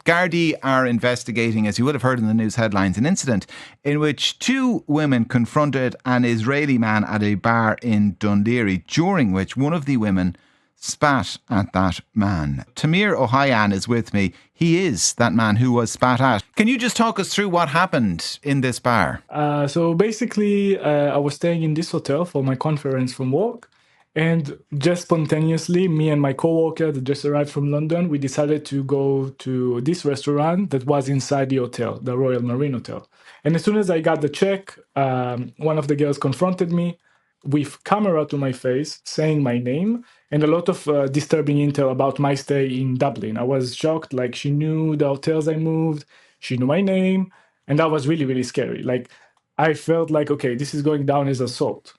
Gardaí are investigating, as you would have heard in the news headlines, an incident in which two women confronted an Israeli man at a bar in Dundee, during which one of the women spat at that man. Tamir Ohayon is with me. He is that man who was spat at. Can you just talk us through what happened in this bar? So basically, I was staying in this hotel for my conference from work. And just spontaneously, me and my coworker that just arrived from London, we decided to go to this restaurant that was inside the hotel, the Royal Marine Hotel. And as soon as I got the check, one of the girls confronted me with camera to my face, saying my name, and a lot of disturbing intel about my stay in Dublin. I was shocked, like she knew the hotels I moved, she knew my name, and that was really, really scary. Like I felt like, okay, this is going down as assault.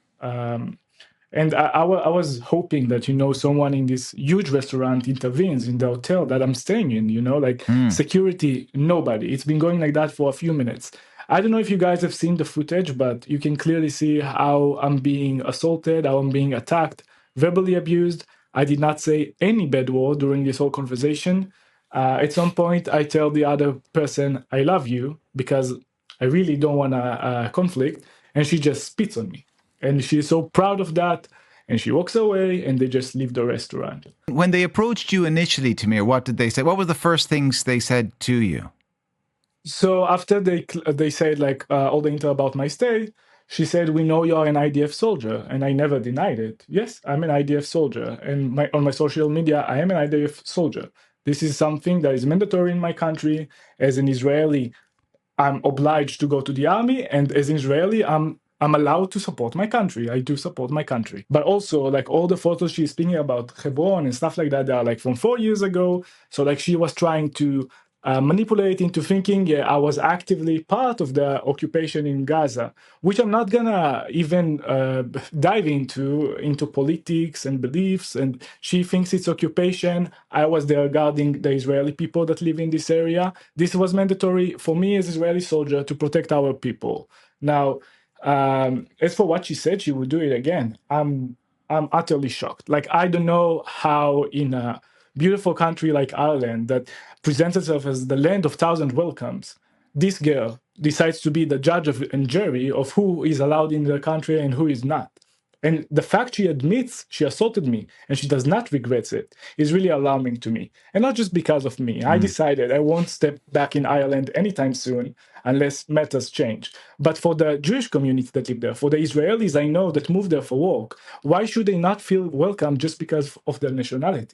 And I was hoping that, someone in this huge restaurant intervenes in the hotel that I'm staying in, like security, nobody. It's been going like that for a few minutes. I don't know if you guys have seen the footage, but you can clearly see how I'm being assaulted, how I'm being attacked, verbally abused. I did not say any bad word during this whole conversation. At some point, I tell the other person, I love you, because I really don't want a conflict. And she just spits on me. And she's so proud of that. And she walks away and they just leave the restaurant. When they approached you initially, Tamir, what did they say? What were the first things they said to you? So after they said all the intel about my stay, she said, we know you're an IDF soldier. And I never denied it. Yes, I'm an IDF soldier. And on my social media, I am an IDF soldier. This is something that is mandatory in my country. As an Israeli, I'm obliged to go to the army. And as an Israeli, I'm allowed to support my country. I do support my country. But also, all the photos she's speaking about Hebron and stuff like that, they are from 4 years ago. So she was trying to manipulate into thinking, I was actively part of the occupation in Gaza, which I'm not gonna even dive into politics and beliefs. And she thinks it's occupation. I was there guarding the Israeli people that live in this area. This was mandatory for me as Israeli soldier to protect our people. Now, as for what she said, she would do it again. I'm utterly shocked. I don't know how in a beautiful country like Ireland that presents itself as the land of thousand welcomes, this girl decides to be the judge and jury of who is allowed in the country and who is not. And the fact she admits she assaulted me and she does not regret it is really alarming to me. And not just because of me. I decided I won't step back in Ireland anytime soon unless matters change. But for the Jewish community that live there, for the Israelis I know that move there for work, why should they not feel welcome just because of their nationality?